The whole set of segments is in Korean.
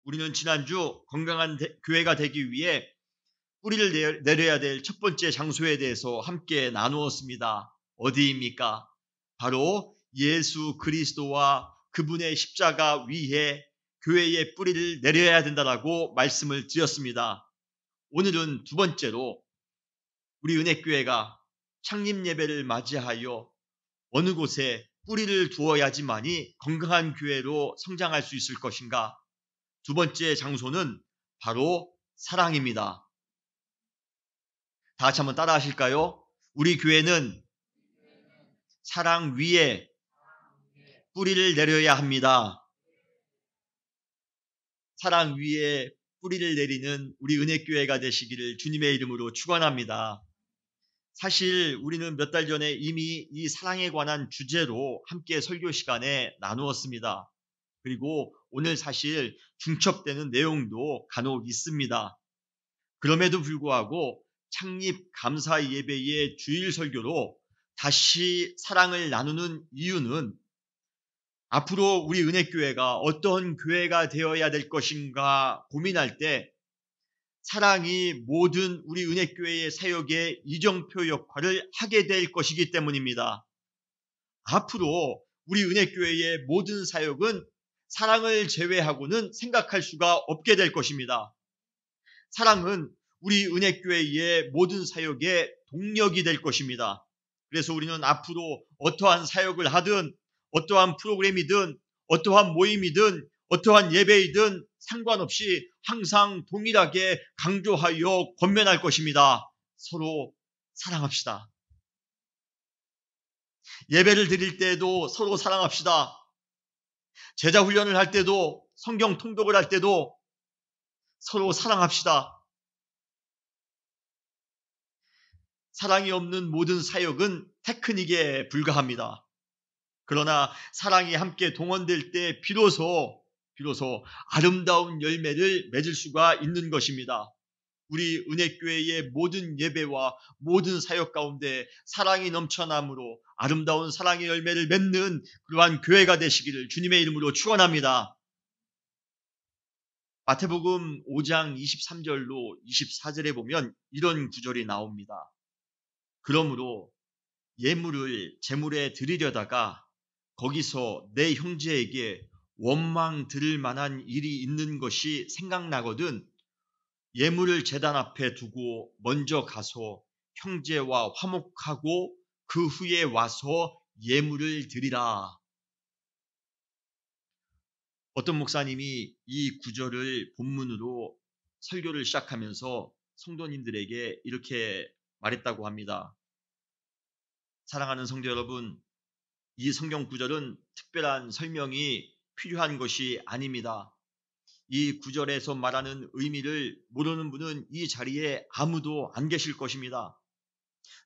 우리는 지난주 건강한 교회가 되기 위해 뿌리를 내려야 될 첫 번째 장소에 대해서 함께 나누었습니다. 어디입니까? 바로 예수 그리스도와 그분의 십자가 위에 교회의 뿌리를 내려야 된다라고 말씀을 드렸습니다. 오늘은 두 번째로 우리 은혜교회가 창립 예배를 맞이하여 어느 곳에 뿌리를 두어야지만이 건강한 교회로 성장할 수 있을 것인가? 두 번째 장소는 바로 사랑입니다. 다 같이 한번 따라 하실까요? 우리 교회는 사랑 위에 뿌리를 내려야 합니다. 사랑 위에 뿌리를 내리는 우리 은혜교회가 되시기를 주님의 이름으로 축원합니다. 사실 우리는 몇 달 전에 이미 이 사랑에 관한 주제로 함께 설교 시간에 나누었습니다. 그리고 오늘 사실 중첩되는 내용도 간혹 있습니다. 그럼에도 불구하고 창립 감사 예배의 주일 설교로 다시 사랑을 나누는 이유는 앞으로 우리 은혜교회가 어떤 교회가 되어야 될 것인가 고민할 때 사랑이 모든 우리 은혜교회의 사역의 이정표 역할을 하게 될 것이기 때문입니다. 앞으로 우리 은혜교회의 모든 사역은 사랑을 제외하고는 생각할 수가 없게 될 것입니다. 사랑은 우리 은혜교회의 모든 사역의 동력이 될 것입니다. 그래서 우리는 앞으로 어떠한 사역을 하든 어떠한 프로그램이든 어떠한 모임이든 어떠한 예배이든 상관없이 항상 동일하게 강조하여 권면할 것입니다. 서로 사랑합시다. 예배를 드릴 때도 서로 사랑합시다. 제자 훈련을 할 때도 성경 통독을 할 때도 서로 사랑합시다. 사랑이 없는 모든 사역은 테크닉에 불과합니다. 그러나 사랑이 함께 동원될 때 비로소 아름다운 열매를 맺을 수가 있는 것입니다. 우리 은혜교회의 모든 예배와 모든 사역 가운데 사랑이 넘쳐남으로 아름다운 사랑의 열매를 맺는 그러한 교회가 되시기를 주님의 이름으로 축원합니다. 마태복음 5장 23절로 24절에 보면 이런 구절이 나옵니다. 그러므로 예물을 제물에 드리려다가 거기서 내 형제에게 원망 들을 만한 일이 있는 것이 생각나거든 예물을 제단 앞에 두고 먼저 가서 형제와 화목하고 그 후에 와서 예물을 드리라. 어떤 목사님이 이 구절을 본문으로 설교를 시작하면서 성도님들에게 이렇게 말했다고 합니다. 사랑하는 성도 여러분, 이 성경 구절은 특별한 설명이 필요한 것이 아닙니다. 이 구절에서 말하는 의미를 모르는 분은 이 자리에 아무도 안 계실 것입니다.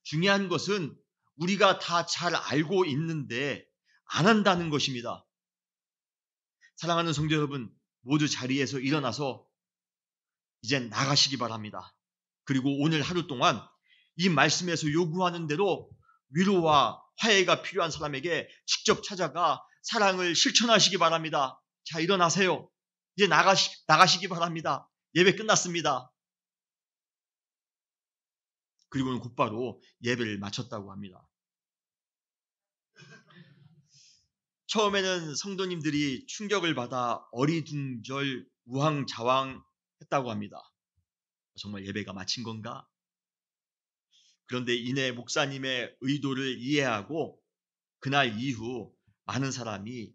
중요한 것은 우리가 다 잘 알고 있는데 안 한다는 것입니다. 사랑하는 성도 여러분, 모두 자리에서 일어나서 이제 나가시기 바랍니다. 그리고 오늘 하루 동안 이 말씀에서 요구하는 대로 위로와 화해가 필요한 사람에게 직접 찾아가 사랑을 실천하시기 바랍니다. 자, 일어나세요. 이제 나가시기 바랍니다. 예배 끝났습니다. 그리고는 곧바로 예배를 마쳤다고 합니다. 처음에는 성도님들이 충격을 받아 어리둥절 우왕좌왕했다고 합니다. 정말 예배가 마친 건가? 그런데 이내 목사님의 의도를 이해하고 그날 이후 많은 사람이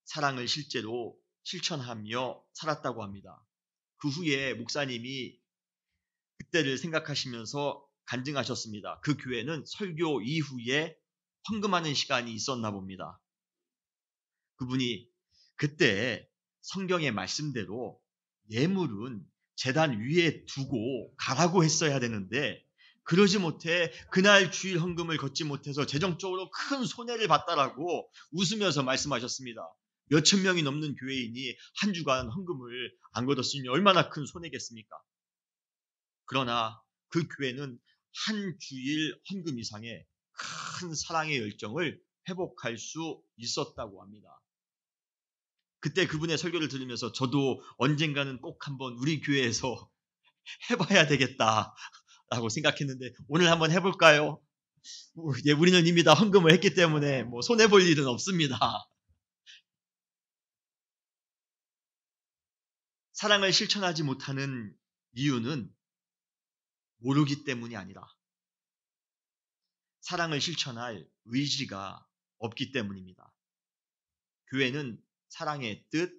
사랑을 실제로 실천하며 살았다고 합니다. 그 후에 목사님이 그때를 생각하시면서 간증하셨습니다. 그 교회는 설교 이후에 헌금하는 시간이 있었나 봅니다. 그분이 그때 성경의 말씀대로 예물은 제단 위에 두고 가라고 했어야 되는데 그러지 못해 그날 주일 헌금을 걷지 못해서 재정적으로 큰 손해를 봤다라고 웃으면서 말씀하셨습니다. 몇천 명이 넘는 교회인이 한 주간 헌금을 안 걷었으니 얼마나 큰 손해겠습니까? 그러나 그 교회는 한 주일 헌금 이상의 큰 사랑의 열정을 회복할 수 있었다고 합니다. 그때 그분의 설교를 들으면서 저도 언젠가는 꼭 한번 우리 교회에서 해봐야 되겠다라고 생각했는데 오늘 한번 해볼까요? 우리는 이미 다 헌금을 했기 때문에 뭐 손해볼 일은 없습니다. 사랑을 실천하지 못하는 이유는 모르기 때문이 아니라 사랑을 실천할 의지가 없기 때문입니다. 교회는 사랑의 뜻,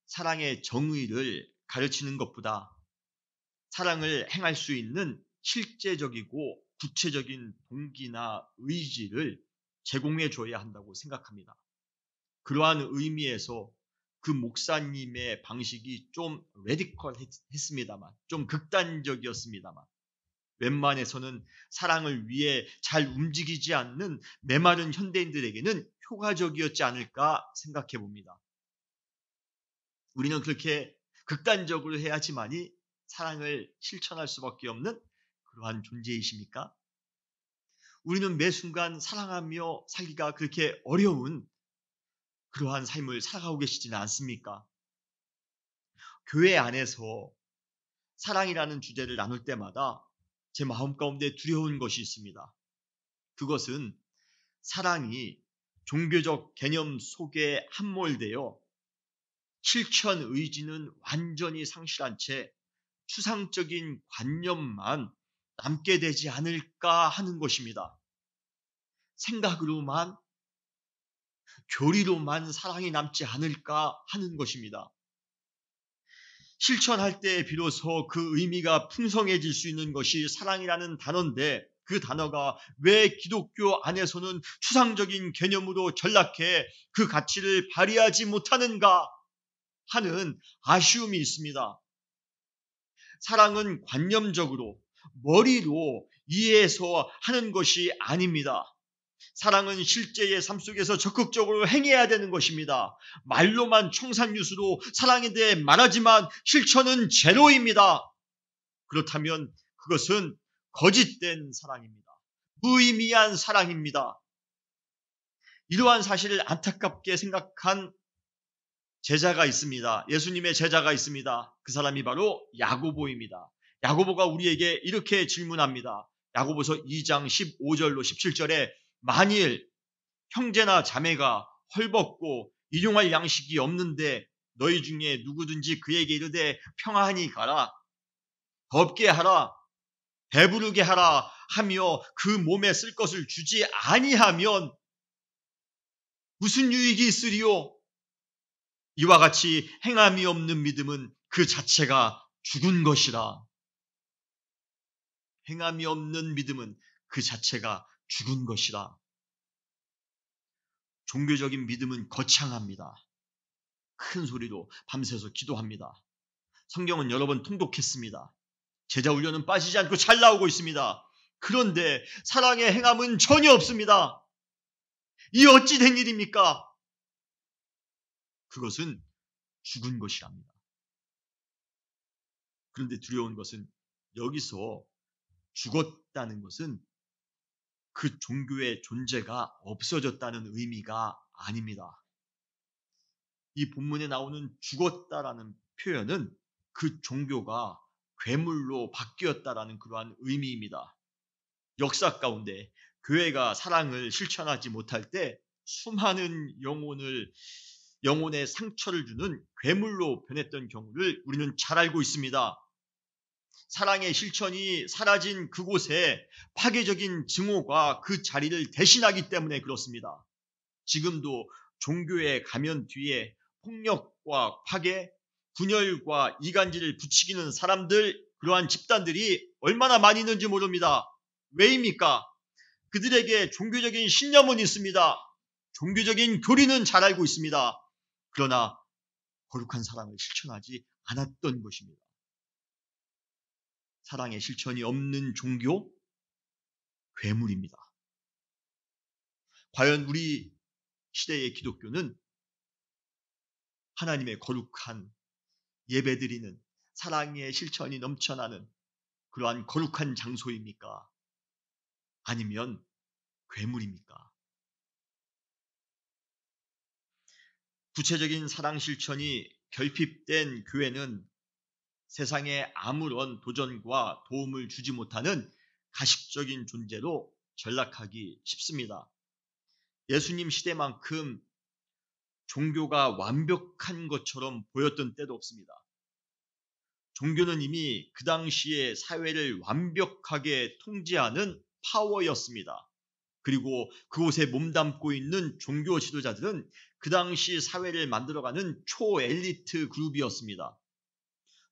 사랑의 정의를 가르치는 것보다 사랑을 행할 수 있는 실제적이고 구체적인 동기나 의지를 제공해 줘야 한다고 생각합니다. 그러한 의미에서 그 목사님의 방식이 좀 레디컬했습니다만, 좀 극단적이었습니다만, 웬만해서는 사랑을 위해 잘 움직이지 않는 메마른 현대인들에게는 효과적이었지 않을까 생각해 봅니다. 우리는 그렇게 극단적으로 해야지만이 사랑을 실천할 수밖에 없는 그러한 존재이십니까? 우리는 매 순간 사랑하며 살기가 그렇게 어려운 그러한 삶을 살아가고 계시지는 않습니까? 교회 안에서 사랑이라는 주제를 나눌 때마다 제 마음 가운데 두려운 것이 있습니다. 그것은 사랑이 종교적 개념 속에 함몰되어 실천 의지는 완전히 상실한 채 추상적인 관념만 남게 되지 않을까 하는 것입니다. 생각으로만, 교리로만 사랑이 남지 않을까 하는 것입니다. 실천할 때 비로소 그 의미가 풍성해질 수 있는 것이 사랑이라는 단어인데 그 단어가 왜 기독교 안에서는 추상적인 개념으로 전락해 그 가치를 발휘하지 못하는가 하는 아쉬움이 있습니다. 사랑은 관념적으로 머리로 이해해서 하는 것이 아닙니다. 사랑은 실제의 삶 속에서 적극적으로 행해야 되는 것입니다. 말로만 청산유수로 사랑에 대해 말하지만 실천은 제로입니다. 그렇다면 그것은 거짓된 사랑입니다. 무의미한 사랑입니다. 이러한 사실을 안타깝게 생각한 제자가 있습니다. 예수님의 제자가 있습니다. 그 사람이 바로 야고보입니다. 야고보가 우리에게 이렇게 질문합니다. 야고보서 2장 15절로 17절에 만일 형제나 자매가 헐벗고 일용할 양식이 없는데 너희 중에 누구든지 그에게 이르되 평안히 가라, 덥게 하라, 배부르게 하라 하며 그 몸에 쓸 것을 주지 아니하면 무슨 유익이 있으리요? 이와 같이 행함이 없는 믿음은 그 자체가 죽은 것이라. 행함이 없는 믿음은 그 자체가 죽은 것이라. 종교적인 믿음은 거창합니다. 큰 소리로 밤새서 기도합니다. 성경은 여러 번 통독했습니다. 제자 훈련은 빠지지 않고 잘 나오고 있습니다. 그런데 사랑의 행함은 전혀 없습니다. 이 어찌 된 일입니까? 그것은 죽은 것이랍니다. 그런데 두려운 것은 여기서 죽었다는 것은 그 종교의 존재가 없어졌다는 의미가 아닙니다. 이 본문에 나오는 죽었다라는 표현은 그 종교가 괴물로 바뀌었다라는 그러한 의미입니다. 역사 가운데 교회가 사랑을 실천하지 못할 때 수많은 영혼의 상처를 주는 괴물로 변했던 경우를 우리는 잘 알고 있습니다. 사랑의 실천이 사라진 그곳에 파괴적인 증오가 그 자리를 대신하기 때문에 그렇습니다. 지금도 종교에 가면 뒤에 폭력과 파괴, 분열과 이간질을 부추기는 사람들, 그러한 집단들이 얼마나 많이 있는지 모릅니다. 왜입니까? 그들에게 종교적인 신념은 있습니다. 종교적인 교리는 잘 알고 있습니다. 그러나 거룩한 사랑을 실천하지 않았던 것입니다. 사랑의 실천이 없는 종교, 괴물입니다. 과연 우리 시대의 기독교는 하나님의 거룩한 예배드리는 사랑의 실천이 넘쳐나는 그러한 거룩한 장소입니까? 아니면 괴물입니까? 구체적인 사랑 실천이 결핍된 교회는 세상에 아무런 도전과 도움을 주지 못하는 가식적인 존재로 전락하기 쉽습니다. 예수님 시대만큼 종교가 완벽한 것처럼 보였던 때도 없습니다. 종교는 이미 그 당시의 사회를 완벽하게 통제하는 파워였습니다. 그리고 그곳에 몸담고 있는 종교 지도자들은 그 당시 사회를 만들어가는 초엘리트 그룹이었습니다.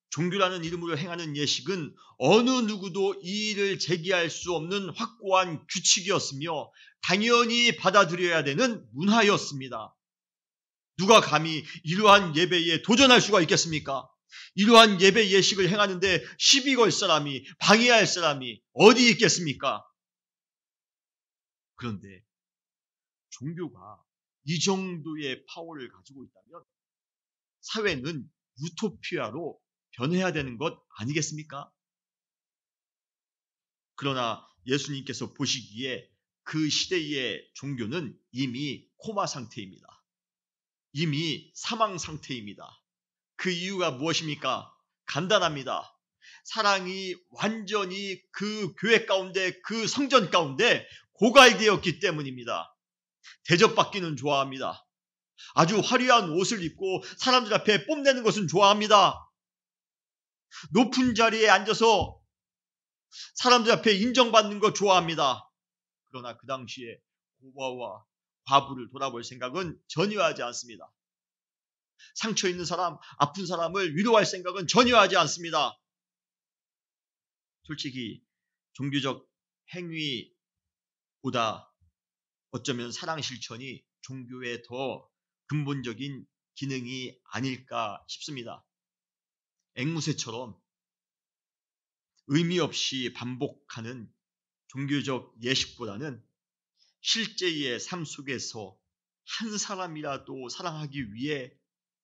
종교라는 이름으로 행하는 예식은 어느 누구도 이의를 제기할 수 없는 확고한 규칙이었으며 당연히 받아들여야 되는 문화였습니다. 누가 감히 이러한 예배에 도전할 수가 있겠습니까? 이러한 예배 예식을 행하는데 시비 걸 사람이, 방해할 사람이 어디 있겠습니까? 그런데 종교가 이 정도의 파워를 가지고 있다면 사회는 유토피아로 변해야 되는 것 아니겠습니까? 그러나 예수님께서 보시기에 그 시대의 종교는 이미 코마 상태입니다. 이미 사망 상태입니다. 그 이유가 무엇입니까? 간단합니다. 사랑이 완전히 그 교회 가운데, 그 성전 가운데 고갈되었기 때문입니다. 대접받기는 좋아합니다. 아주 화려한 옷을 입고 사람들 앞에 뽐내는 것은 좋아합니다. 높은 자리에 앉아서 사람들 앞에 인정받는 거 좋아합니다. 그러나 그 당시에 고아와 과부를 돌아볼 생각은 전혀 하지 않습니다. 상처 있는 사람, 아픈 사람을 위로할 생각은 전혀 하지 않습니다. 솔직히 종교적 행위보다 어쩌면 사랑 실천이 종교의 더 근본적인 기능이 아닐까 싶습니다. 앵무새처럼 의미 없이 반복하는 종교적 예식보다는 실제의 삶 속에서 한 사람이라도 사랑하기 위해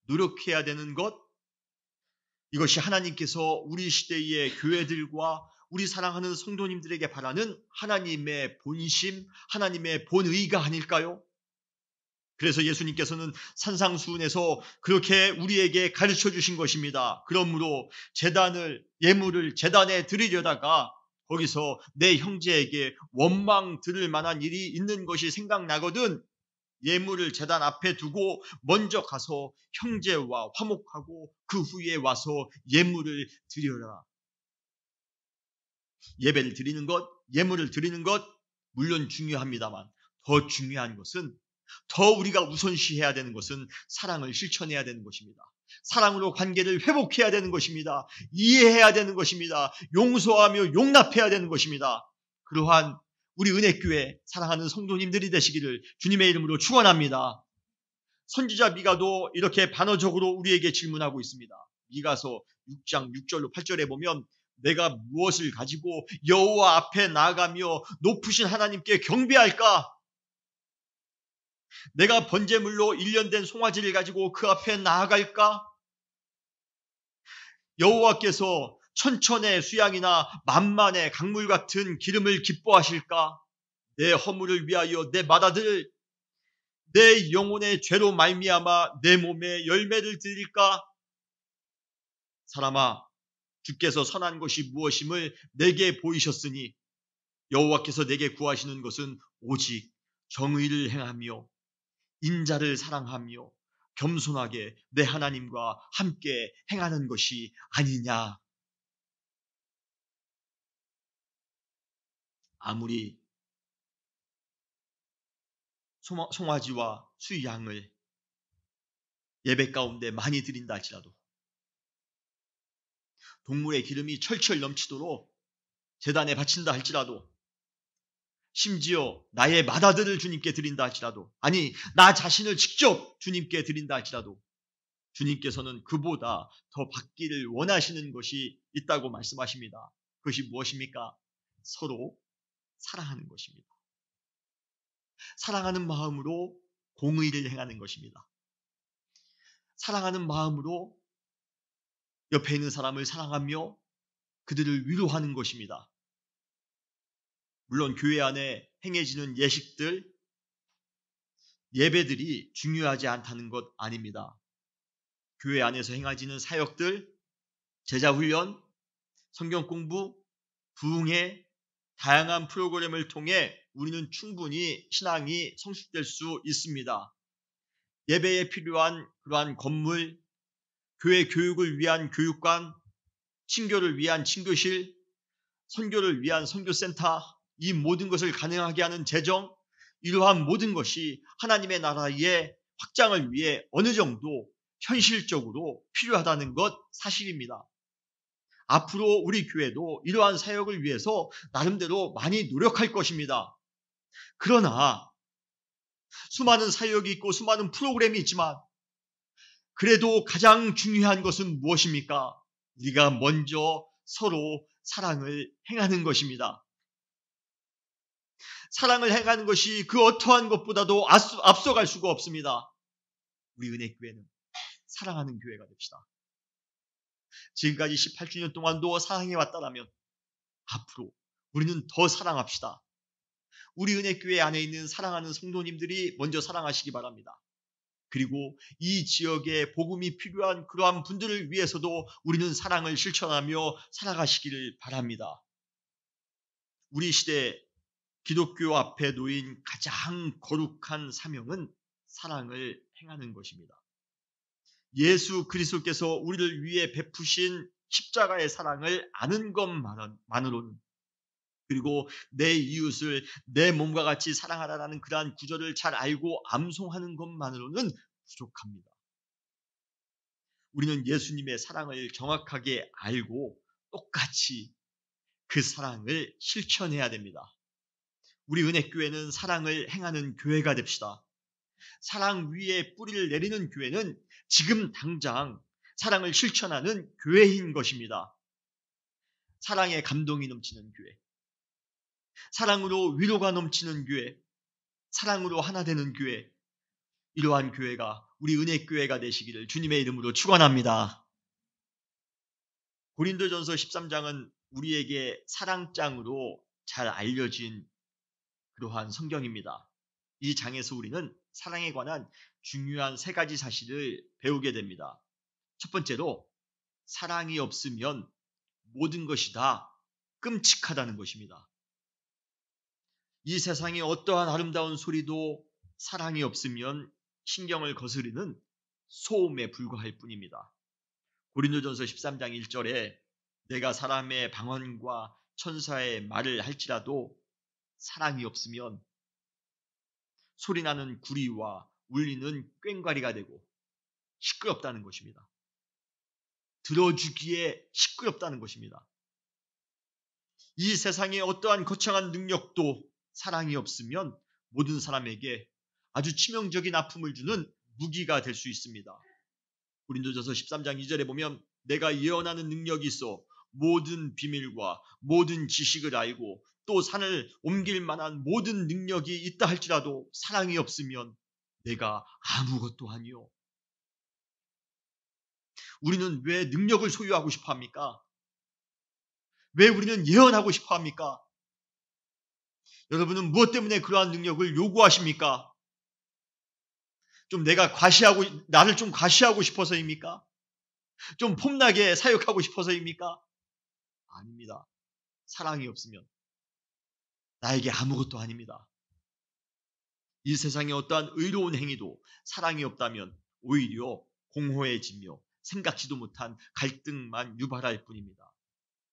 노력해야 되는 것, 이것이 하나님께서 우리 시대의 교회들과 우리 사랑하는 성도님들에게 바라는 하나님의 본심, 하나님의 본의가 아닐까요? 그래서 예수님께서는 산상수훈에서 그렇게 우리에게 가르쳐 주신 것입니다. 그러므로 예물을 제단에 드리려다가 거기서 내 형제에게 원망 들을 만한 일이 있는 것이 생각나거든 예물을 제단 앞에 두고 먼저 가서 형제와 화목하고 그 후에 와서 예물을 드려라. 예배를 드리는 것, 예물을 드리는 것 물론 중요합니다만 더 중요한 것은 더 우리가 우선시해야 되는 것은 사랑을 실천해야 되는 것입니다. 사랑으로 관계를 회복해야 되는 것입니다. 이해해야 되는 것입니다. 용서하며 용납해야 되는 것입니다. 그러한 우리 은혜교회 사랑하는 성도님들이 되시기를 주님의 이름으로 축원합니다. 선지자 미가도 이렇게 반어적으로 우리에게 질문하고 있습니다. 미가서 6장 6절로 8절에 보면 내가 무엇을 가지고 여호와 앞에 나아가며 높으신 하나님께 경배할까? 내가 번제물로 1년 된 송아지를 가지고 그 앞에 나아갈까? 여호와께서 천천의 수양이나 만만의 강물 같은 기름을 기뻐하실까? 내 허물을 위하여 내 맏아들, 내 영혼의 죄로 말미암아 내 몸에 열매를 드릴까? 사람아, 주께서 선한 것이 무엇임을 내게 보이셨으니 여호와께서 내게 구하시는 것은 오직 정의를 행하며 인자를 사랑하며 겸손하게 내 하나님과 함께 행하는 것이 아니냐. 아무리 송아지와 수양을 예배 가운데 많이 드린다 할지라도 동물의 기름이 철철 넘치도록 제단에 바친다 할지라도 심지어 나의 맏아들을 주님께 드린다 할지라도 아니 나 자신을 직접 주님께 드린다 할지라도 주님께서는 그보다 더 받기를 원하시는 것이 있다고 말씀하십니다. 그것이 무엇입니까? 서로 사랑하는 것입니다. 사랑하는 마음으로 공의를 행하는 것입니다. 사랑하는 마음으로 옆에 있는 사람을 사랑하며 그들을 위로하는 것입니다. 물론 교회 안에 행해지는 예식들, 예배들이 중요하지 않다는 것 아닙니다. 교회 안에서 행해지는 사역들, 제자훈련, 성경 공부, 부흥회, 다양한 프로그램을 통해 우리는 충분히 신앙이 성숙될 수 있습니다. 예배에 필요한 그러한 건물, 교회 교육을 위한 교육관, 친교를 위한 친교실, 선교를 위한 선교센터, 이 모든 것을 가능하게 하는 재정, 이러한 모든 것이 하나님의 나라의 확장을 위해 어느 정도 현실적으로 필요하다는 것 사실입니다. 앞으로 우리 교회도 이러한 사역을 위해서 나름대로 많이 노력할 것입니다. 그러나 수많은 사역이 있고 수많은 프로그램이 있지만 그래도 가장 중요한 것은 무엇입니까? 우리가 먼저 서로 사랑을 행하는 것입니다. 사랑을 행하는 것이 그 어떠한 것보다도 앞서갈 수가 없습니다. 우리 은혜교회는 사랑하는 교회가 됩시다. 지금까지 18주년 동안도 사랑해왔다라면 앞으로 우리는 더 사랑합시다. 우리 은혜교회 안에 있는 사랑하는 성도님들이 먼저 사랑하시기 바랍니다. 그리고 이 지역에 복음이 필요한 그러한 분들을 위해서도 우리는 사랑을 실천하며 살아가시기를 바랍니다. 우리 시대 기독교 앞에 놓인 가장 거룩한 사명은 사랑을 행하는 것입니다. 예수 그리스도께서 우리를 위해 베푸신 십자가의 사랑을 아는 것만으로는, 그리고 내 이웃을 내 몸과 같이 사랑하라는 그러한 구절을 잘 알고 암송하는 것만으로는 부족합니다. 우리는 예수님의 사랑을 정확하게 알고 똑같이 그 사랑을 실천해야 됩니다. 우리 은혜교회는 사랑을 행하는 교회가 됩시다. 사랑 위에 뿌리를 내리는 교회는 지금 당장 사랑을 실천하는 교회인 것입니다. 사랑에 감동이 넘치는 교회, 사랑으로 위로가 넘치는 교회, 사랑으로 하나 되는 교회, 이러한 교회가 우리 은혜교회가 되시기를 주님의 이름으로 축원합니다. 고린도전서 13장은 우리에게 사랑장으로 잘 알려진 그러한 성경입니다. 이 장에서 우리는 사랑에 관한 중요한 세 가지 사실을 배우게 됩니다. 첫 번째로 사랑이 없으면 모든 것이 다 끔찍하다는 것입니다. 이 세상에 어떠한 아름다운 소리도 사랑이 없으면 신경을 거스르는 소음에 불과할 뿐입니다. 고린도전서 13장 1절에 내가 사람의 방언과 천사의 말을 할지라도 사랑이 없으면 소리나는 구리와 울리는 꽹과리가 되고 시끄럽다는 것입니다. 들어주기에 시끄럽다는 것입니다. 이 세상에 어떠한 거창한 능력도 사랑이 없으면 모든 사람에게 아주 치명적인 아픔을 주는 무기가 될 수 있습니다. 고린도전서 13장 2절에 보면 내가 예언하는 능력이 있어 모든 비밀과 모든 지식을 알고 또 산을 옮길 만한 모든 능력이 있다 할지라도 사랑이 없으면 내가 아무것도 아니요. 우리는 왜 능력을 소유하고 싶어 합니까? 왜 우리는 예언하고 싶어 합니까? 여러분은 무엇 때문에 그러한 능력을 요구하십니까? 좀 나를 좀 과시하고 싶어서입니까? 좀 폼나게 사역하고 싶어서입니까? 아닙니다. 사랑이 없으면 나에게 아무것도 아닙니다. 이 세상에 어떠한 의로운 행위도 사랑이 없다면 오히려 공허해지며 생각지도 못한 갈등만 유발할 뿐입니다.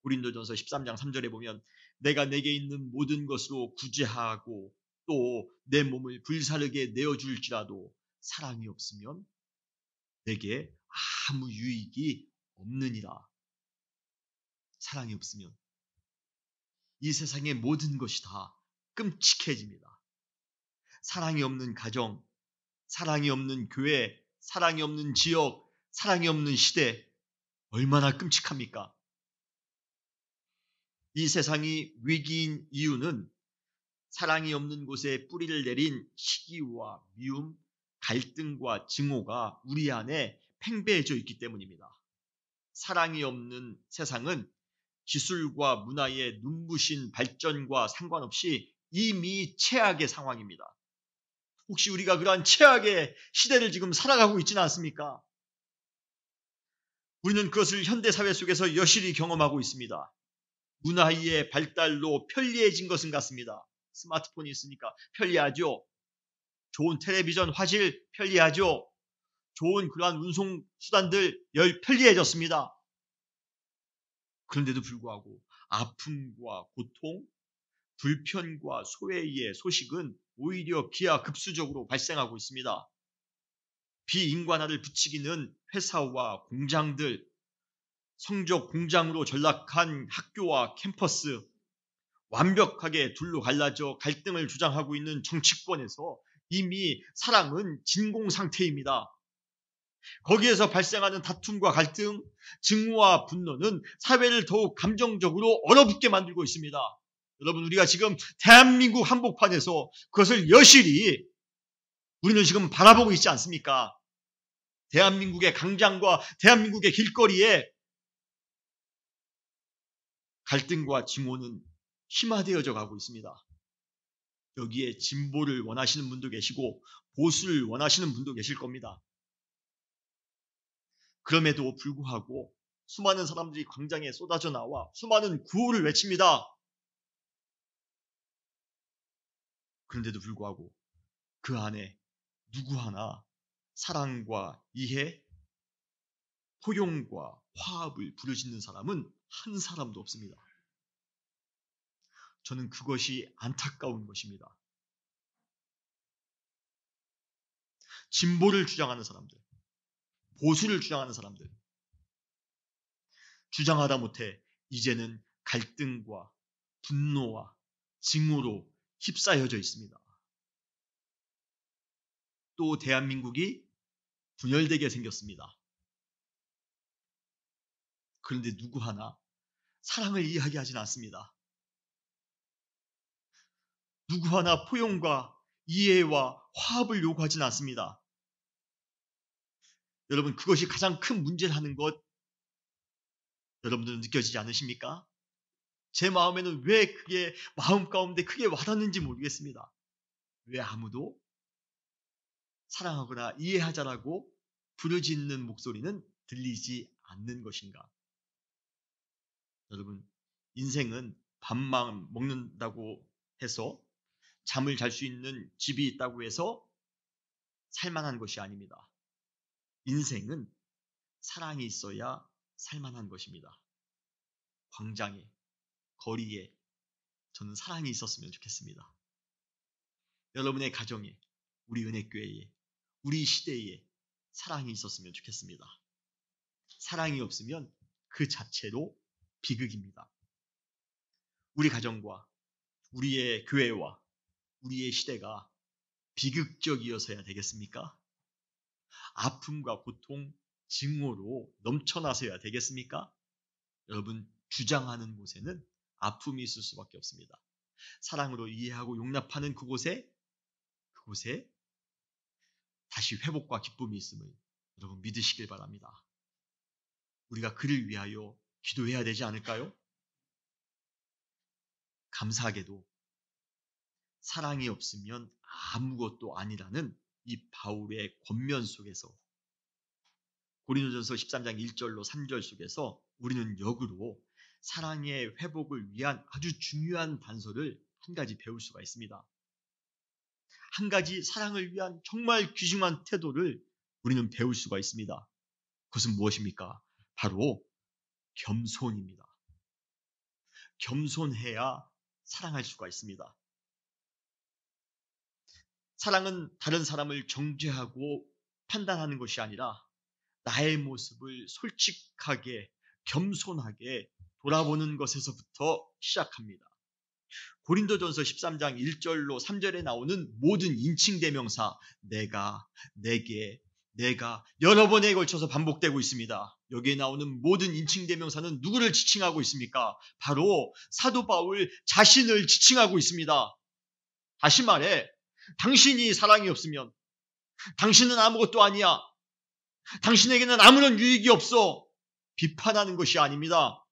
고린도전서 13장 3절에 보면 내가 내게 있는 모든 것으로 구제하고 또 내 몸을 불사르게 내어줄지라도 사랑이 없으면 내게 아무 유익이 없느니라. 사랑이 없으면 이 세상의 모든 것이 다 끔찍해집니다. 사랑이 없는 가정, 사랑이 없는 교회, 사랑이 없는 지역, 사랑이 없는 시대, 얼마나 끔찍합니까? 이 세상이 위기인 이유는 사랑이 없는 곳에 뿌리를 내린 시기와 미움, 갈등과 증오가 우리 안에 팽배해져 있기 때문입니다. 사랑이 없는 세상은 기술과 문화의 눈부신 발전과 상관없이 이미 최악의 상황입니다. 혹시 우리가 그러한 최악의 시대를 지금 살아가고 있지는 않습니까? 우리는 그것을 현대사회 속에서 여실히 경험하고 있습니다. 문화의 발달로 편리해진 것은 같습니다. 스마트폰이 있으니까 편리하죠. 좋은 텔레비전 화질 편리하죠. 좋은 그러한 운송 수단들 편리해졌습니다. 그런데도 불구하고 아픔과 고통, 불편과 소외의 소식은 오히려 기하급수적으로 발생하고 있습니다. 비인간화를 부추기는 회사와 공장들, 성적 공장으로 전락한 학교와 캠퍼스, 완벽하게 둘로 갈라져 갈등을 주장하고 있는 정치권에서 이미 사랑은 진공 상태입니다. 거기에서 발생하는 다툼과 갈등, 증오와 분노는 사회를 더욱 감정적으로 얼어붙게 만들고 있습니다. 여러분, 우리가 지금 대한민국 한복판에서 그것을 여실히 우리는 지금 바라보고 있지 않습니까? 대한민국의 강장과 대한민국의 길거리에 갈등과 증오는 심화되어져 가고 있습니다. 여기에 진보를 원하시는 분도 계시고 보수를 원하시는 분도 계실 겁니다. 그럼에도 불구하고 수많은 사람들이 광장에 쏟아져 나와 수많은 구호를 외칩니다. 그런데도 불구하고 그 안에 누구 하나 사랑과 이해, 포용과 화합을 부르짖는 사람은 한 사람도 없습니다. 저는 그것이 안타까운 것입니다. 진보를 주장하는 사람들, 보수를 주장하는 사람들, 주장하다 못해 이제는 갈등과 분노와 증오로 휩싸여져 있습니다. 또 대한민국이 분열되게 생겼습니다. 그런데 누구 하나 사랑을 이야기하지는 않습니다. 누구 하나 포용과 이해와 화합을 요구하지는 않습니다. 여러분, 그것이 가장 큰 문제라는 것 여러분들은 느껴지지 않으십니까? 제 마음에는 왜 그게 마음 가운데 크게 와닿는지 모르겠습니다. 왜 아무도 사랑하거나 이해하자라고 부르짖는 목소리는 들리지 않는 것인가? 여러분, 인생은 밥만 먹는다고 해서 잠을 잘 수 있는 집이 있다고 해서 살만한 것이 아닙니다. 인생은 사랑이 있어야 살만한 것입니다. 광장에, 거리에 저는 사랑이 있었으면 좋겠습니다. 여러분의 가정에, 우리 은혜교회에, 우리 시대에 사랑이 있었으면 좋겠습니다. 사랑이 없으면 그 자체로 비극입니다. 우리 가정과 우리의 교회와 우리의 시대가 비극적이어서야 되겠습니까? 아픔과 고통, 증오로 넘쳐나서야 되겠습니까? 여러분, 주장하는 곳에는 아픔이 있을 수밖에 없습니다. 사랑으로 이해하고 용납하는 그곳에 다시 회복과 기쁨이 있음을 여러분 믿으시길 바랍니다. 우리가 그를 위하여 기도해야 되지 않을까요? 감사하게도 사랑이 없으면 아무것도 아니라는 이 바울의 권면 속에서 고린도전서 13장 1절로 3절 속에서 우리는 역으로 사랑의 회복을 위한 아주 중요한 단서를 한 가지 배울 수가 있습니다. 한 가지 사랑을 위한 정말 귀중한 태도를 우리는 배울 수가 있습니다. 그것은 무엇입니까? 바로 겸손입니다. 겸손해야 사랑할 수가 있습니다. 사랑은 다른 사람을 정죄하고 판단하는 것이 아니라 나의 모습을 솔직하게 겸손하게 돌아보는 것에서부터 시작합니다. 고린도전서 13장 1절로 3절에 나오는 모든 인칭대명사 내가, 내게, 내가 여러 번에 걸쳐서 반복되고 있습니다. 여기에 나오는 모든 인칭대명사는 누구를 지칭하고 있습니까? 바로 사도 바울 자신을 지칭하고 있습니다. 다시 말해 당신이 사랑이 없으면 당신은 아무것도 아니야. 당신에게는 아무런 유익이 없어. 비판하는 것이 아닙니다.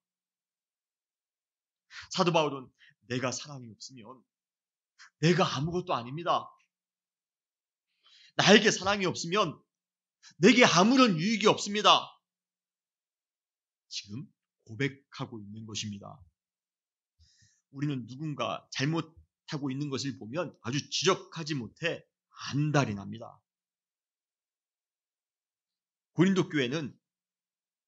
사도 바울은 내가 사랑이 없으면 내가 아무것도 아닙니다. 나에게 사랑이 없으면 내게 아무런 유익이 없습니다. 지금 고백하고 있는 것입니다. 우리는 누군가 잘못하고 있는 것을 보면 아주 지적하지 못해 안달이 납니다. 고린도 교회는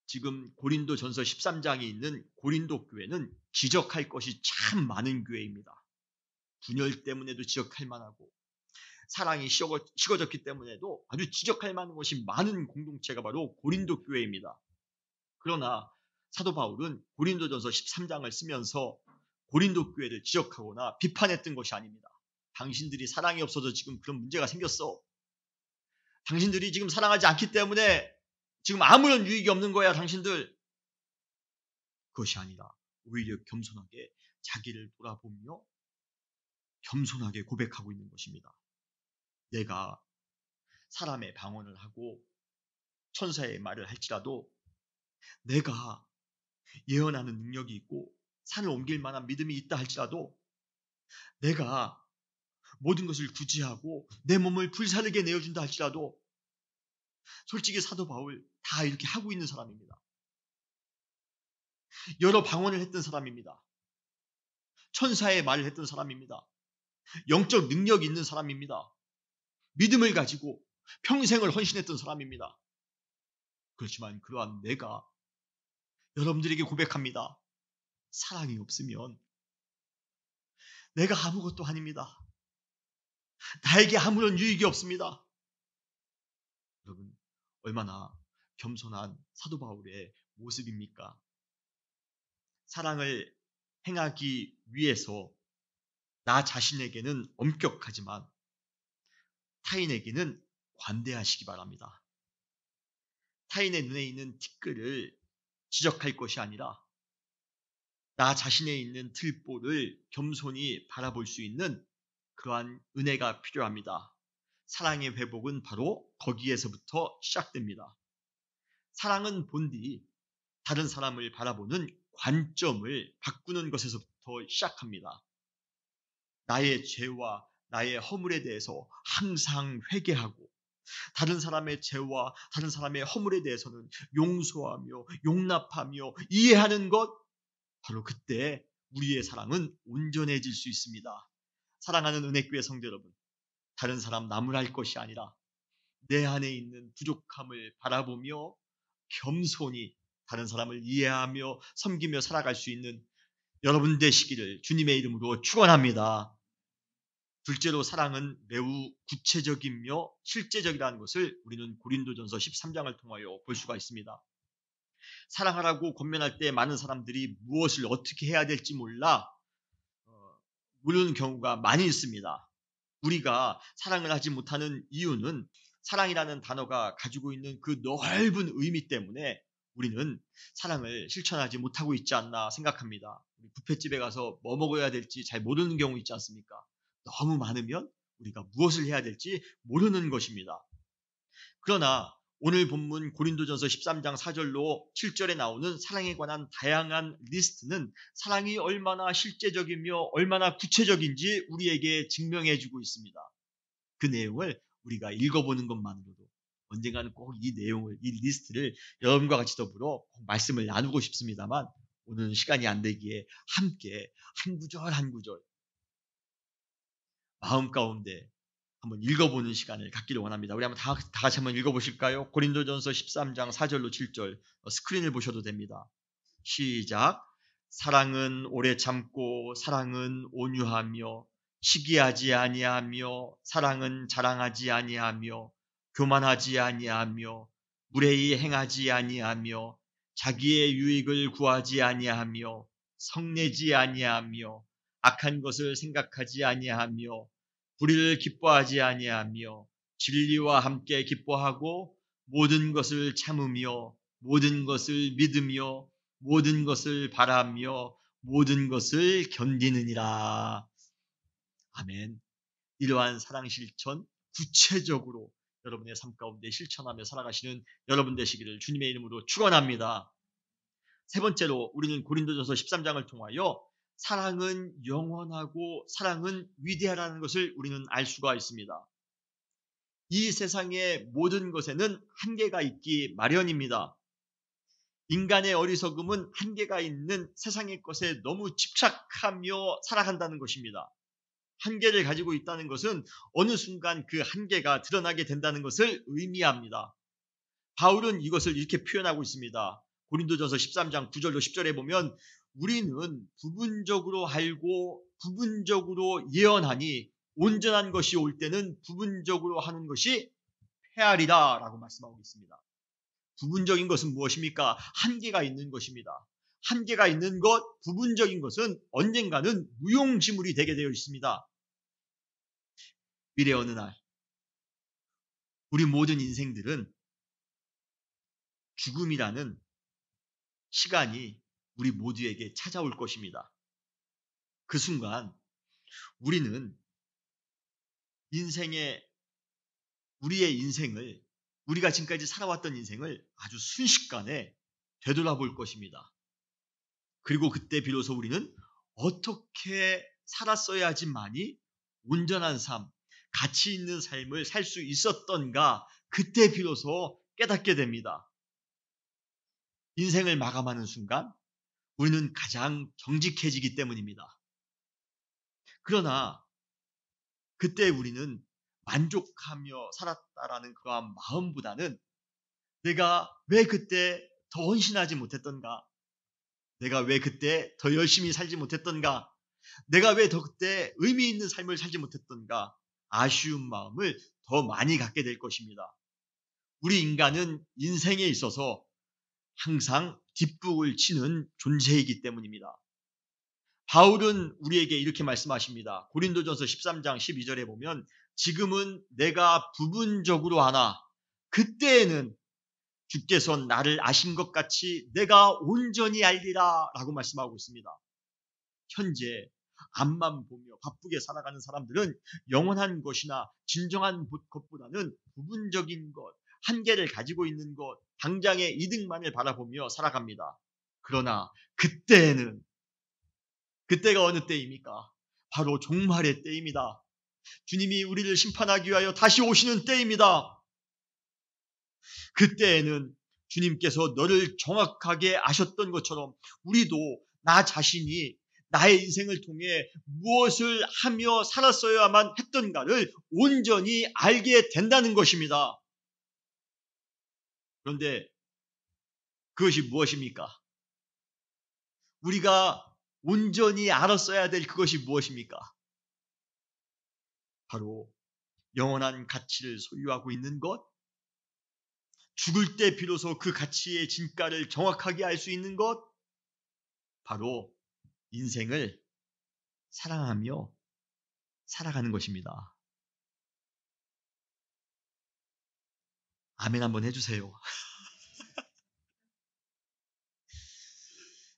지금 고린도전서 13장에 있는 고린도 교회는 지적할 것이 참 많은 교회입니다. 분열 때문에도 지적할 만하고 사랑이 식어졌기 때문에도 아주 지적할 만한 것이 많은 공동체가 바로 고린도 교회입니다. 그러나 사도 바울은 고린도전서 13장을 쓰면서 고린도 교회를 지적하거나 비판했던 것이 아닙니다. 당신들이 사랑이 없어서 지금 그런 문제가 생겼어. 당신들이 지금 사랑하지 않기 때문에 지금 아무런 유익이 없는 거야, 당신들. 그것이 아니라 오히려 겸손하게 자기를 돌아보며 겸손하게 고백하고 있는 것입니다. 내가 사람의 방언을 하고 천사의 말을 할지라도 내가 예언하는 능력이 있고 산을 옮길 만한 믿음이 있다 할지라도 내가 모든 것을 구제하고 내 몸을 불사르게 내어준다 할지라도 솔직히 사도 바울 다 이렇게 하고 있는 사람입니다. 여러 방언을 했던 사람입니다. 천사의 말을 했던 사람입니다. 영적 능력이 있는 사람입니다. 믿음을 가지고 평생을 헌신했던 사람입니다. 그렇지만 그러한 내가 여러분들에게 고백합니다. 사랑이 없으면 내가 아무것도 아닙니다. 나에게 아무런 유익이 없습니다. 여러분, 얼마나 겸손한 사도 바울의 모습입니까? 사랑을 행하기 위해서 나 자신에게는 엄격하지만 타인에게는 관대하시기 바랍니다. 타인의 눈에 있는 티끌을 지적할 것이 아니라 나 자신에 있는 틀보를 겸손히 바라볼 수 있는 그러한 은혜가 필요합니다. 사랑의 회복은 바로 거기에서부터 시작됩니다. 사랑은 본디 다른 사람을 바라보는 관점을 바꾸는 것에서부터 시작합니다. 나의 죄와 나의 허물에 대해서 항상 회개하고 다른 사람의 죄와 다른 사람의 허물에 대해서는 용서하며 용납하며 이해하는 것, 바로 그때 우리의 사랑은 온전해질 수 있습니다. 사랑하는 은혜교회 성도 여러분, 다른 사람 나무랄 것이 아니라 내 안에 있는 부족함을 바라보며 겸손히 다른 사람을 이해하며 섬기며 살아갈 수 있는 여러분 되시기를 주님의 이름으로 축원합니다. 둘째로 사랑은 매우 구체적이며 실제적이라는 것을 우리는 고린도전서 13장을 통하여 볼 수가 있습니다. 사랑하라고 권면할 때 많은 사람들이 무엇을 어떻게 해야 될지 모르는 경우가 많이 있습니다. 우리가 사랑을 하지 못하는 이유는 사랑이라는 단어가 가지고 있는 그 넓은 의미 때문에 우리는 사랑을 실천하지 못하고 있지 않나 생각합니다. 뷔페집에 가서 뭐 먹어야 될지 잘 모르는 경우 있지 않습니까? 너무 많으면 우리가 무엇을 해야 될지 모르는 것입니다. 그러나 오늘 본문 고린도전서 13장 4절로 7절에 나오는 사랑에 관한 다양한 리스트는 사랑이 얼마나 실제적이며 얼마나 구체적인지 우리에게 증명해주고 있습니다. 그 내용을 우리가 읽어보는 것만으로도 언젠가는 꼭 이 내용을, 이 리스트를 여러분과 같이 더불어 꼭 말씀을 나누고 싶습니다만 오늘은 시간이 안 되기에 함께 한 구절 한 구절 마음 가운데 한번 읽어보는 시간을 갖기를 원합니다. 우리 한번 다 같이 한번 읽어보실까요? 고린도전서 13장 4절로 7절 스크린을 보셔도 됩니다. 시작. 사랑은 오래 참고 사랑은 온유하며 시기하지 아니하며 사랑은 자랑하지 아니하며 교만하지 아니하며 무례히 행하지 아니하며 자기의 유익을 구하지 아니하며 성내지 아니하며 악한 것을 생각하지 아니하며 불의를 기뻐하지 아니하며 진리와 함께 기뻐하고 모든 것을 참으며 모든 것을 믿으며 모든 것을 바라며 모든 것을 견디느니라. 아멘. 이러한 사랑 실천 구체적으로 여러분의 삶 가운데 실천하며 살아가시는 여러분 되시기를 주님의 이름으로 축원합니다. 세 번째로 우리는 고린도전서 13장을 통하여 사랑은 영원하고 사랑은 위대하다는 것을 우리는 알 수가 있습니다. 이 세상의 모든 것에는 한계가 있기 마련입니다. 인간의 어리석음은 한계가 있는 세상의 것에 너무 집착하며 살아간다는 것입니다. 한계를 가지고 있다는 것은 어느 순간 그 한계가 드러나게 된다는 것을 의미합니다. 바울은 이것을 이렇게 표현하고 있습니다. 고린도전서 13장 9절로 10절에 보면 우리는 부분적으로 알고 부분적으로 예언하니 온전한 것이 올 때는 부분적으로 하는 것이 패하리라 라고 말씀하고 있습니다. 부분적인 것은 무엇입니까? 한계가 있는 것입니다. 한계가 있는 것, 부분적인 것은 언젠가는 무용지물이 되게 되어 있습니다. 미래 어느 날 우리 모든 인생들은 죽음이라는 시간이 우리 모두에게 찾아올 것입니다. 그 순간 우리는 우리의 인생을, 우리가 지금까지 살아왔던 인생을 아주 순식간에 되돌아볼 것입니다. 그리고 그때 비로소 우리는 어떻게 살았어야지만이 온전한 삶, 가치 있는 삶을 살 수 있었던가, 그때 비로소 깨닫게 됩니다. 인생을 마감하는 순간 우리는 가장 정직해지기 때문입니다. 그러나 그때 우리는 만족하며 살았다라는 그러한 마음보다는 내가 왜 그때 더 헌신하지 못했던가, 내가 왜 그때 더 열심히 살지 못했던가, 내가 왜 더 그때 의미 있는 삶을 살지 못했던가, 아쉬운 마음을 더 많이 갖게 될 것입니다. 우리 인간은 인생에 있어서 항상 뒷북을 치는 존재이기 때문입니다. 바울은 우리에게 이렇게 말씀하십니다. 고린도전서 13장 12절에 보면 지금은 내가 부분적으로 아나 그때에는 주께서 나를 아신 것 같이 내가 온전히 알리라 라고 말씀하고 있습니다. 현재 앞만 보며 바쁘게 살아가는 사람들은 영원한 것이나 진정한 것보다는 부분적인 것, 한계를 가지고 있는 것, 당장의 이득만을 바라보며 살아갑니다. 그러나 그때가 어느 때입니까? 바로 종말의 때입니다. 주님이 우리를 심판하기 위하여 다시 오시는 때입니다. 그때에는 주님께서 너를 정확하게 아셨던 것처럼 우리도 나 자신이 나의 인생을 통해 무엇을 하며 살았어야만 했던가를 온전히 알게 된다는 것입니다. 그런데 그것이 무엇입니까? 우리가 온전히 알았어야 될 그것이 무엇입니까? 바로 영원한 가치를 소유하고 있는 것, 죽을 때 비로소 그 가치의 진가를 정확하게 알 수 있는 것, 바로 인생을 사랑하며 살아가는 것입니다. 아멘 한번 해주세요.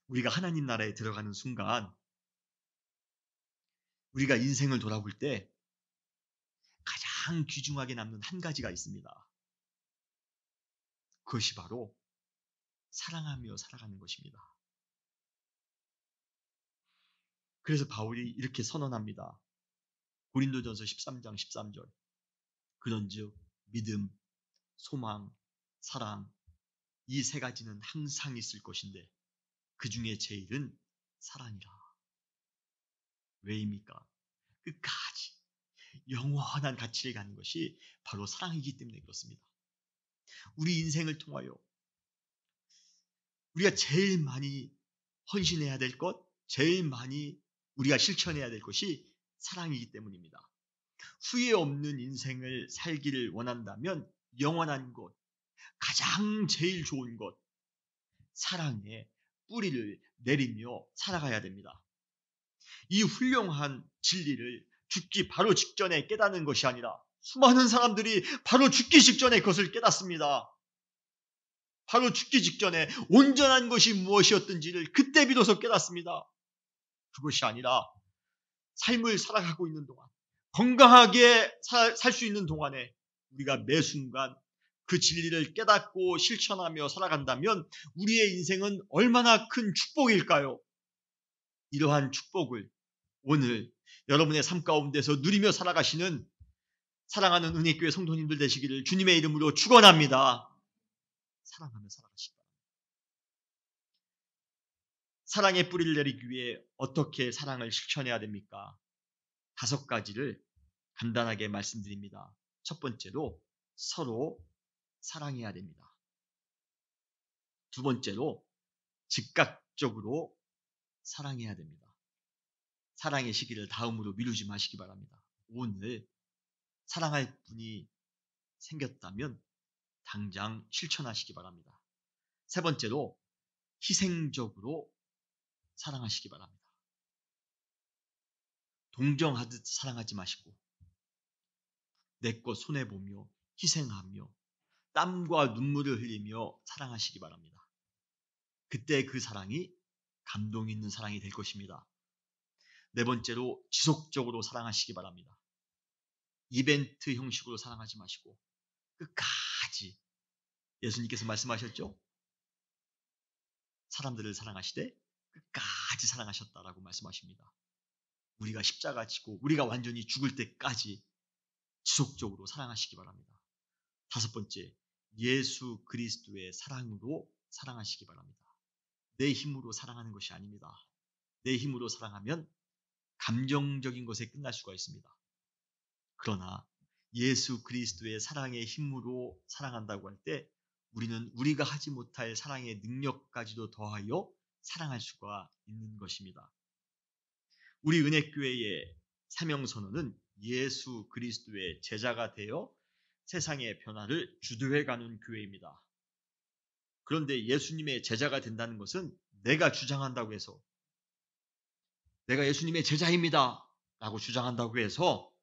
우리가 하나님 나라에 들어가는 순간 우리가 인생을 돌아볼 때 가장 귀중하게 남는 한 가지가 있습니다. 그것이 바로 사랑하며 살아가는 것입니다. 그래서 바울이 이렇게 선언합니다. 고린도전서 13장 13절. 그런즉 믿음, 소망, 사랑 이 세 가지는 항상 있을 것인데 그 중에 제일은 사랑이라. 왜입니까? 끝까지 영원한 가치를 갖는 것이 바로 사랑이기 때문에 그렇습니다. 우리 인생을 통하여 우리가 제일 많이 헌신해야 될 것, 제일 많이 우리가 실천해야 될 것이 사랑이기 때문입니다. 후회 없는 인생을 살기를 원한다면 영원한 것, 가장 제일 좋은 것, 사랑에 뿌리를 내리며 살아가야 됩니다. 이 훌륭한 진리를 죽기 바로 직전에 깨닫는 것이 아니라 수많은 사람들이 바로 죽기 직전에 그것을 깨닫습니다. 바로 죽기 직전에 온전한 것이 무엇이었던지를 그때 비로소 깨닫습니다. 그것이 아니라 삶을 살아가고 있는 동안, 건강하게 살 수 있는 동안에 우리가 매 순간 그 진리를 깨닫고 실천하며 살아간다면 우리의 인생은 얼마나 큰 축복일까요? 이러한 축복을 오늘 여러분의 삶 가운데서 누리며 살아가시는 사랑하는 은혜교회 성도님들 되시기를 주님의 이름으로 축원합니다. 사랑하며 살아가시기 바랍니다. 사랑의 뿌리를 내리기 위해 어떻게 사랑을 실천해야 됩니까? 5가지를 간단하게 말씀드립니다. 첫 번째로 서로 사랑해야 됩니다. 두 번째로 즉각적으로 사랑해야 됩니다. 사랑의 시기를 다음으로 미루지 마시기 바랍니다. 오늘 사랑할 분이 생겼다면 당장 실천하시기 바랍니다. 세 번째로 희생적으로 사랑하시기 바랍니다. 동정하듯 사랑하지 마시고 내 것 손해보며 희생하며 땀과 눈물을 흘리며 사랑하시기 바랍니다. 그때 그 사랑이 감동 있는 사랑이 될 것입니다. 네 번째로 지속적으로 사랑하시기 바랍니다. 이벤트 형식으로 사랑하지 마시고 끝까지 예수님께서 말씀하셨죠? 사람들을 사랑하시되 끝까지 사랑하셨다라고 말씀하십니다. 우리가 십자가 지고 우리가 완전히 죽을 때까지 지속적으로 사랑하시기 바랍니다. 5번째, 예수 그리스도의 사랑으로 사랑하시기 바랍니다. 내 힘으로 사랑하는 것이 아닙니다. 내 힘으로 사랑하면 감정적인 것에 끝날 수가 있습니다. 그러나 예수 그리스도의 사랑의 힘으로 사랑한다고 할 때 우리는 우리가 하지 못할 사랑의 능력까지도 더하여 사랑할 수가 있는 것입니다. 우리 은혜교회의 사명선언은 예수 그리스도의 제자가 되어 세상의 변화를 주도해가는 교회입니다. 그런데 예수님의 제자가 된다는 것은 내가 주장한다고 해서 내가 예수님의 제자입니다 라고 주장한다고 해서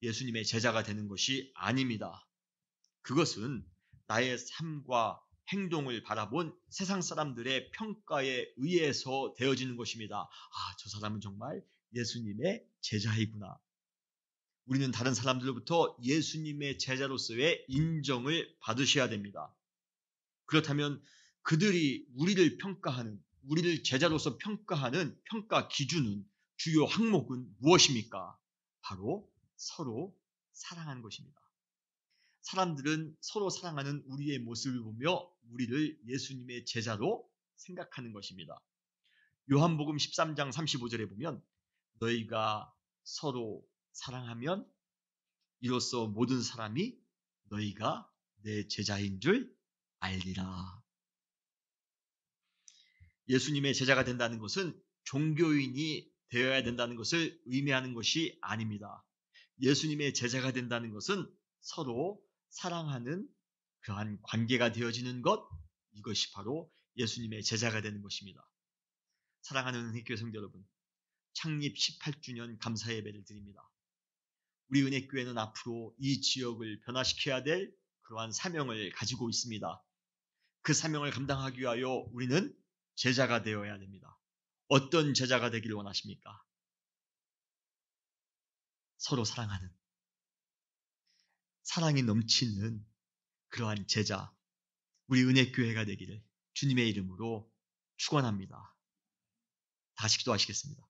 예수님의 제자가 되는 것이 아닙니다. 그것은 나의 삶과 행동을 바라본 세상 사람들의 평가에 의해서 되어지는 것입니다. 저 사람은 정말 예수님의 제자이구나. 우리는 다른 사람들로부터 예수님의 제자로서의 인정을 받으셔야 됩니다. 그렇다면 그들이 우리를 평가하는, 우리를 제자로서 평가하는 평가 기준은, 주요 항목은 무엇입니까? 바로 서로 사랑하는 것입니다. 사람들은 서로 사랑하는 우리의 모습을 보며 우리를 예수님의 제자로 생각하는 것입니다. 요한복음 13장 35절에 보면 너희가 서로 사랑하면 이로써 모든 사람이 너희가 내 제자인 줄 알리라. 예수님의 제자가 된다는 것은 종교인이 되어야 된다는 것을 의미하는 것이 아닙니다. 예수님의 제자가 된다는 것은 서로 사랑하는 그러한 관계가 되어지는 것, 이것이 바로 예수님의 제자가 되는 것입니다. 사랑하는 은혜교회 성도 여러분, 창립 18주년 감사 예배를 드립니다. 우리 은혜교회는 앞으로 이 지역을 변화시켜야 될 그러한 사명을 가지고 있습니다. 그 사명을 감당하기 위하여 우리는 제자가 되어야 됩니다. 어떤 제자가 되기를 원하십니까? 서로 사랑하는, 사랑이 넘치는 그러한 제자, 우리 은혜교회가 되기를 주님의 이름으로 축원합니다. 다시 기도하시겠습니다.